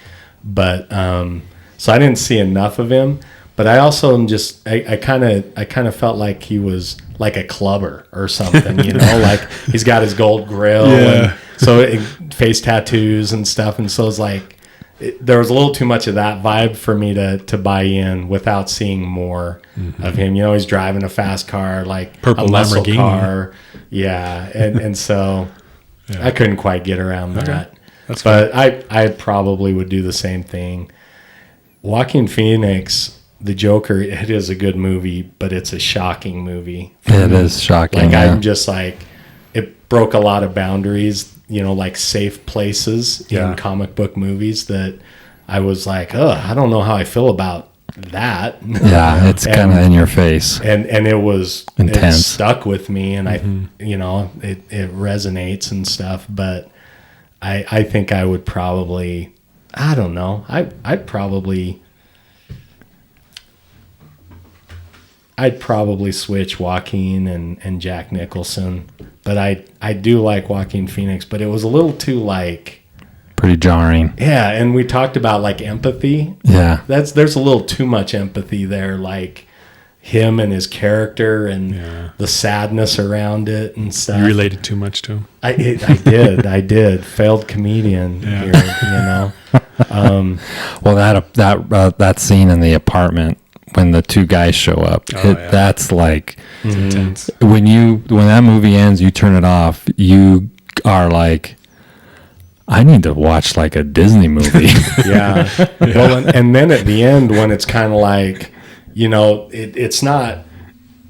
But so I didn't see enough of him. But I also am just I kind of felt like he was like a clubber or something, you know, like he's got his gold grill and face tattoos and stuff, and so it's like there was a little too much of that vibe for me to buy in without seeing more of him. You know, he's driving a fast car, like purple a muscle Lamborghini car, and so I couldn't quite get around that. That's but I probably would do the same thing. Joaquin Phoenix, the Joker, it is a good movie, but it's a shocking movie. It is shocking. Like I'm just like, it broke a lot of boundaries, you know, like safe places in comic book movies that I was like, I don't know how I feel about that. Yeah, it's kind of in your face. And it was intense. It stuck with me, and I, you know, it resonates and stuff. But I think I would probably, I don't know, I'd probably switch Joaquin and Jack Nicholson, but I do like Joaquin Phoenix, but it was a little too like pretty jarring. Yeah, and we talked about like empathy. Yeah, there's a little too much empathy there, like him and his character and the sadness around it and stuff. You related too much to him. I did. Failed comedian here, you know. Well, that scene in the apartment when the two guys show up, that's like intense. When that movie ends, you turn it off. You are like, I need to watch like a Disney movie. Yeah. Well, and then at the end, when it's kind of like, you know, it's not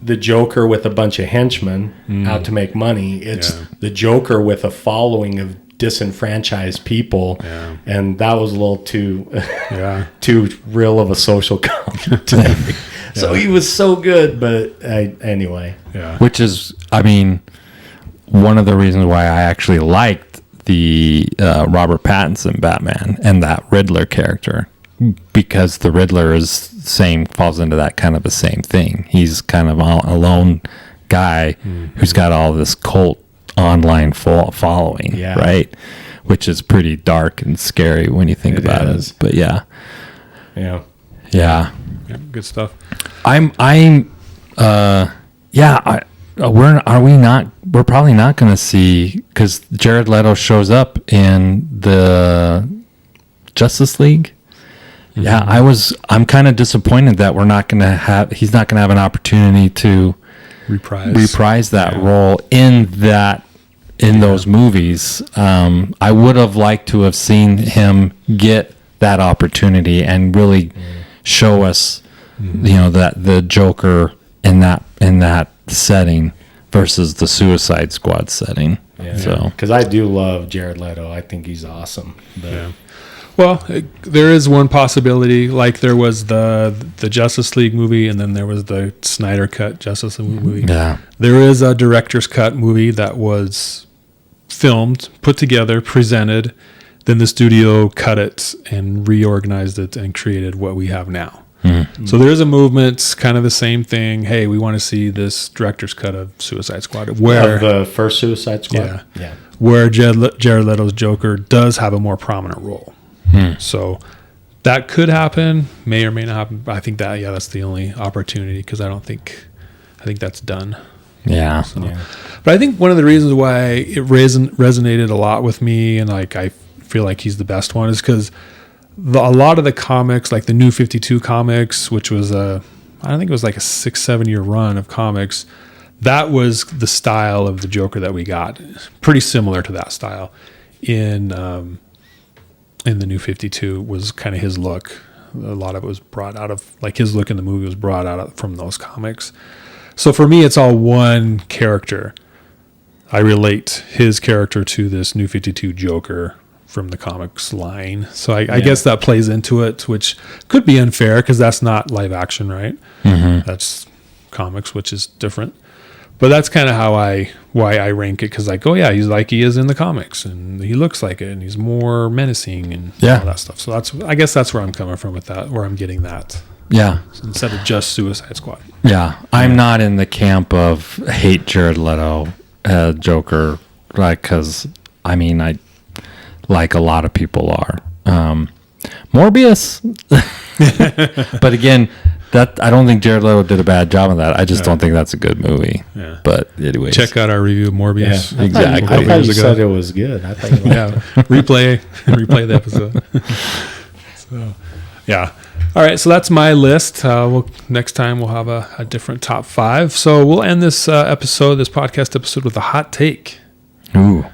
the Joker with a bunch of henchmen out to make money. It's the Joker with a following of disenfranchised people, and that was a little too too real of a social commentary. So he was so good, but anyway. Yeah. Which is, I mean, one of the reasons why I actually liked the Robert Pattinson Batman and that Riddler character, because the Riddler falls into that kind of the same thing. He's kind of a lone guy who's got all this cult online following, right? Which is pretty dark and scary when you think about it. But yeah, good stuff. We're probably not going to see, because Jared Leto shows up in the Justice League. Yeah, I'm kind of disappointed that he's not going to have an opportunity to reprise that role in those movies. I would have liked to have seen him get that opportunity and really show us, you know, that the Joker in that setting versus the Suicide Squad setting. Yeah. So, because I do love Jared Leto, I think he's awesome. But Well, there is one possibility, like there was the Justice League movie, and then there was the Snyder Cut Justice League movie. Yeah. There is a director's cut movie that was filmed, put together, presented, then the studio cut it and reorganized it and created what we have now. So there's a movement, kind of the same thing. Hey, we want to see this director's cut of Suicide Squad, where the first Suicide Squad, where Jared Leto's Joker does have a more prominent role. So that could happen, may or may not happen. I think that's the only opportunity, because I think that's done. Yeah. So. But I think one of the reasons why it resonated a lot with me, and like I feel like he's the best one, is because a lot of the comics, like the New 52 comics, which was I think it was like a 6-7 year run of comics, that was the style of the Joker that we got. Pretty similar to that style. In the New 52 was kind of his look. A lot of it was brought out of, like, his look in the movie was brought out from those comics. So for me, it's all one character. I relate his character to this New 52 Joker from the comics line. So I guess that plays into it, which could be unfair because that's not live action, right? That's comics, which is different. But that's kind of how I why I rank it, because like, oh yeah, he's like he is in the comics, and he looks like it, and he's more menacing and all that stuff. So I guess that's where I'm coming from with that, where I'm getting that. Yeah. Instead of just Suicide Squad. Yeah. I'm not in the camp of hate Jared Leto Joker, like, because I mean, I like a lot of people are. Morbius, but again, that I don't think Jared Leto did a bad job of that. I just don't think that's a good movie. Yeah. But anyways, Check out our review of Morbius. Yeah. Exactly. I thought you said it was good. I thought you liked it. replay the episode. So, yeah. All right, so that's my list. Next time we'll have a different top 5. So we'll end this podcast episode with a hot take. ooh,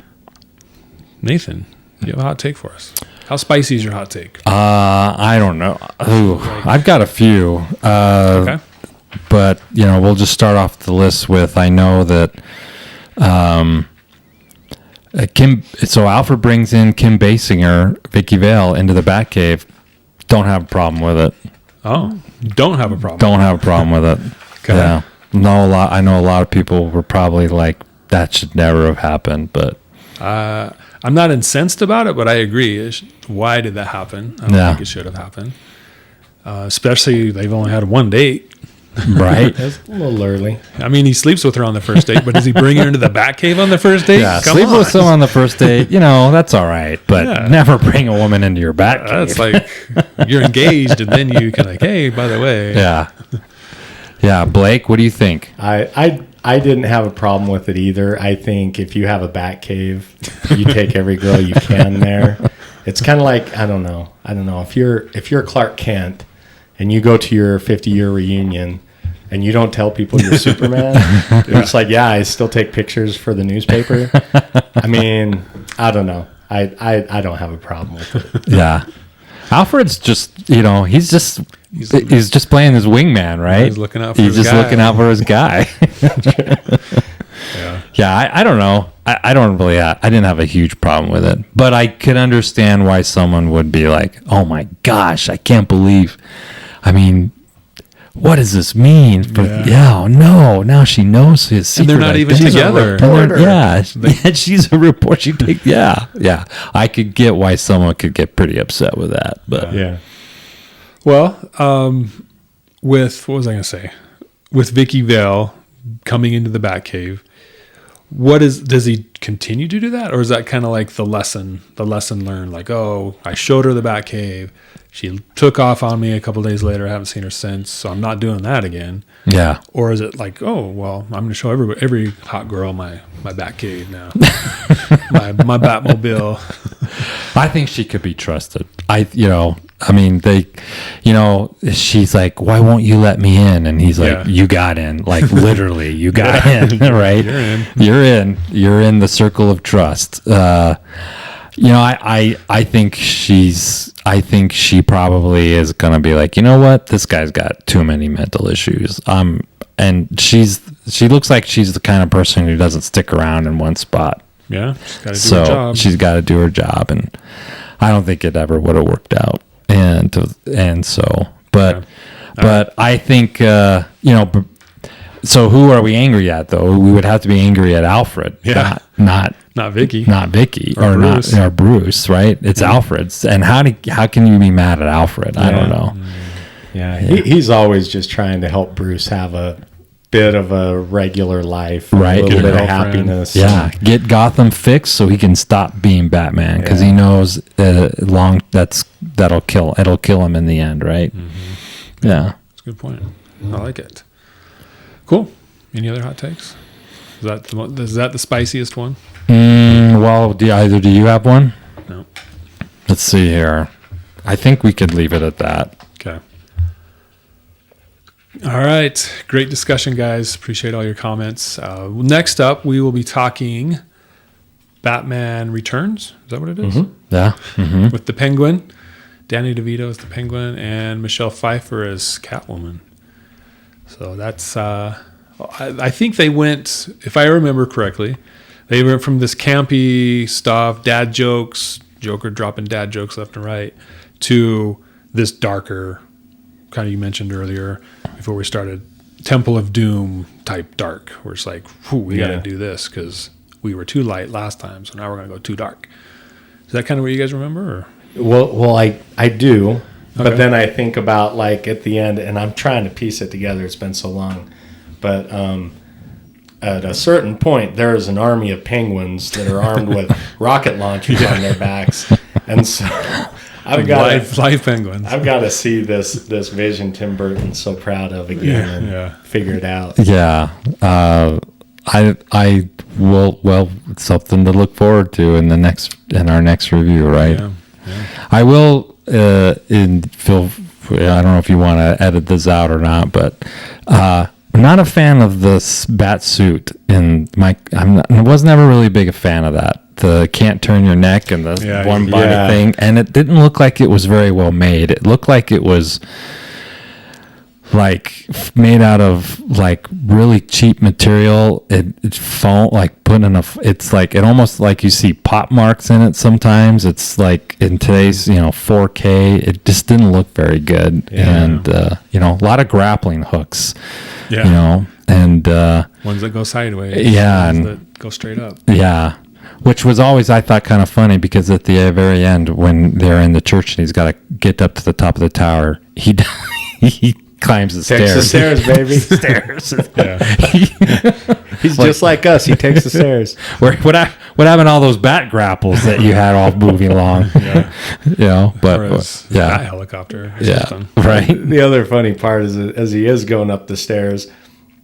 Nathan, do you have a hot take for us? How spicy is your hot take? I don't know. Ooh, I've got a few. Okay. But we'll just start off the list with, I know that Kim. So Alfred brings in Kim Basinger, Vicky Vale into the Batcave. Don't have a problem with it. Oh, don't have a problem. Don't have a problem with it. Okay. Yeah. I know a lot of people were probably like, that should never have happened, but I'm not incensed about it, but I agree. Why did that happen? I don't think it should have happened. Especially they've only had one date. right. That's a little early. I mean, he sleeps with her on the first date, but does he bring her into the Batcave on the first date? Yeah, Come sleep on. with someone on the first date, that's all right, but never bring a woman into your Batcave. That's like you're engaged, and then you can like, hey, by the way. Yeah. Blake, what do you think? I didn't have a problem with it either. I think if you have a bat cave, you take every girl you can there. It's kind of like I don't know. If you're Clark Kent and you go to your 50-year reunion and you don't tell people you're Superman, it's like, yeah, I still take pictures for the newspaper. I mean, I don't know. I don't have a problem with it. Yeah. Alfred's just, he's just playing his wingman, right? He's looking out for He's his just guy. looking out for his guy. Yeah, I don't know. I don't really, I didn't have a huge problem with it, but I could understand why someone would be like, oh my gosh, I can't believe, what does this mean? No, now she knows his secret. And they're not even identity. together. She's a reporter. Yeah. I could get why someone could get pretty upset with that, but Yeah. Well, with what was I going to say? With Vicky Vale coming into the Batcave, does he continue to do that, or is that kind of like the lesson learned? Like, oh, I showed her the Batcave, she took off on me a couple days later. I haven't seen her since, so I'm not doing that again. Yeah. Or is it like, oh well, I'm going to show every hot girl my Batcave now, my Batmobile. I think she could be trusted. She's like, why won't you let me in? And he's like, you got in. Like, literally, you got in, right? You're in the circle of trust. I think she probably is going to be like, you know what? This guy's got too many mental issues. And she looks like she's the kind of person who doesn't stick around in one spot. Yeah, she's got to do her job. She's got to do her job, and I don't think it ever would have worked out. But I think so who are we angry at though? We would have to be angry at Alfred, not Vicky, or Bruce. not Bruce, right? It's Alfred's, and how can you be mad at Alfred? I don't know. Yeah, he's always just trying to help Bruce have a bit of a regular life, right? A little bit of happiness. Yeah, get Gotham fixed so he can stop being Batman, because he knows it'll kill him in the end, right? Mm-hmm. Yeah, that's a good point. I like it. Cool. Any other hot takes? Is that the spiciest one? Well, do you have one? No. Let's see here. I think we could leave it at that. Okay. All right. Great discussion, guys. Appreciate all your comments. Next up, we will be talking Batman Returns. Is that what it is? Mm-hmm. Yeah. Mm-hmm. With the Penguin. Danny DeVito as the Penguin and Michelle Pfeiffer as Catwoman. So that's, I think they went, if I remember correctly, they went from this campy stuff, dad jokes, Joker dropping dad jokes left and right, to this darker, kind of you mentioned earlier before we started Temple of Doom type dark, where it's like, whew, we got Yeah. to do this because we were too light last time, so now we're going to go too dark. Is that kind of what you guys remember? Or? Well, I do, Okay. but then I think about like at the end, and I'm trying to piece it together. It's been so long, but at a certain point, there is an army of penguins that are armed with rocket launchers on their backs, and so I've got live penguins. I've got to see this vision Tim Burton's so proud of again and Yeah. figure it out. Yeah. I will. Well, it's something to look forward to in our next review, right? Yeah. I will. Phil, I don't know if you want to edit this out or not, but I'm not a fan of this bat suit. I was never really big a fan of that. The can't turn your neck and the Yeah, one body yeah. thing, and it didn't look like it was very well made. It looked like it was like made out of like really cheap material. It felt like putting in it's like it almost like you see pop marks in it sometimes. It's like in today's 4K, it just didn't look very good. Yeah. And a lot of grappling hooks. Yeah. And Ones that go sideways. Yeah, Ones and- that go straight up. yeah. Which was always, I thought, kind of funny because at the very end, when they're in the church and he's got to get up to the top of the tower, he climbs the Takes the stairs. stairs, baby. Stairs. Yeah. He's just like us. He takes the stairs. What happened to all those bat grapples that you had all moving along? Yeah. But Or his yeah, bat helicopter. Or yeah, something. right. The other funny part is that as he is going up the stairs,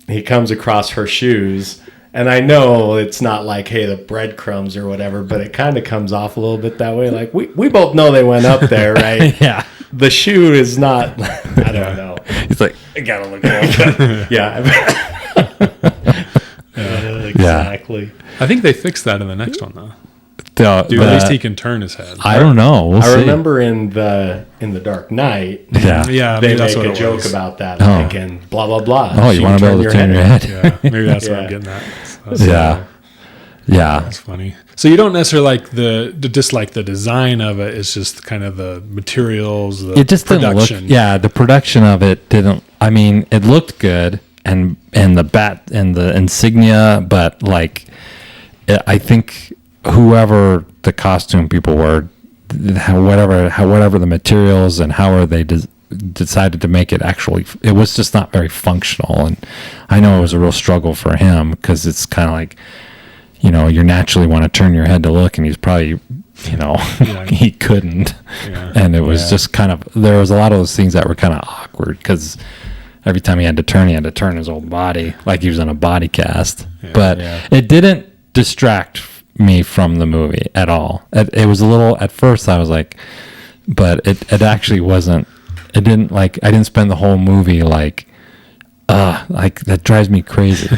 he comes across her shoes. And I know it's not like, hey, the breadcrumbs or whatever, but it kind of comes off a little bit that way. Like, we both know they went up there, right? Yeah. The shoe is not, I don't know. He's like, I gotta look at Yeah. Exactly. I think they fixed that in the next one, though. at Dude, at least he can turn his head. I don't know. We'll I see. remember in the Dark Knight, Yeah. Yeah, they maybe that's make what a it joke was. about that, Oh. like in blah, blah, blah. Oh, She you want to be able to turn your head? Yeah, maybe that's what I'm Yeah. getting at. Yeah. Yeah. That's funny. So you don't necessarily like the dislike the design of it. It's just kind of the materials, the It just didn't production. look. Yeah, the production of it didn't. I mean, it looked good, and the bat and the insignia, but like, I think whoever the costume people were, whatever the materials and how they decided to make it actually, it was just not very functional. And I know it was a real struggle for him because it's kind of like, you naturally want to turn your head to look, and he's probably, he couldn't. Yeah. And it was just kind of, there was a lot of those things that were kind of awkward because every time he had to turn his whole body like he was in a body cast. But it didn't distract me from the movie at all. It was a little, at first I was like, but it actually wasn't, I didn't spend the whole movie like that drives me crazy.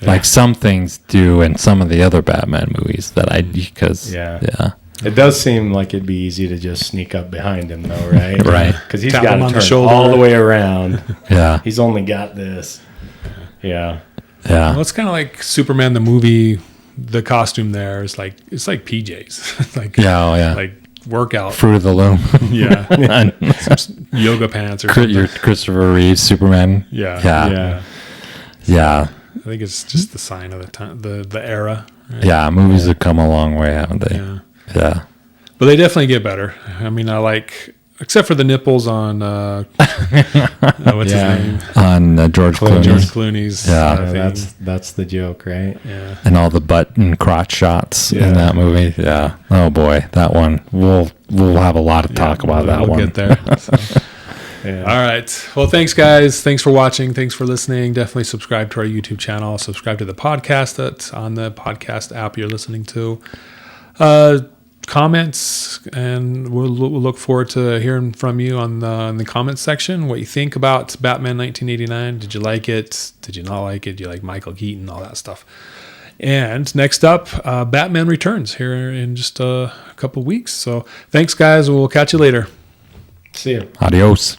Like some things do in some of the other Batman movies Yeah. It does seem like it'd be easy to just sneak up behind him, though, right? Right. Because he's Tap got him to on the turn shoulder. all the way around. Yeah. He's only got this. Yeah. Yeah. Well, it's kind of like Superman the movie. The costume there is like it's like PJs, it's like like workout. Fruit of the Loom. Yeah, some yoga pants or something. Your Christopher Reeve Superman. Yeah. Yeah. I think it's just the sign of the time, the era. Right? Yeah. Movies have come a long way, haven't they? Yeah. Yeah. But they definitely get better. I mean, I like, except for the nipples on what's his name? On George Clooney. George Clooney's. Yeah. thing. That's the joke, right? Yeah. And all the butt and crotch shots in that movie. Yeah. Oh boy, that one. We'll have a lot of talk about that we'll one. get there. So. Yeah. All right. Well, thanks, guys. Thanks for watching. Thanks for listening. Definitely subscribe to our YouTube channel. Subscribe to the podcast that's on the podcast app you're listening to. Comments, and we'll look forward to hearing from you on in the comments section. What you think about Batman 1989? Did you like it? Did you not like it? Do you like Michael Keaton? All that stuff. And next up, Batman Returns here in just a couple weeks. So thanks, guys. We'll catch you later. See you. Adios.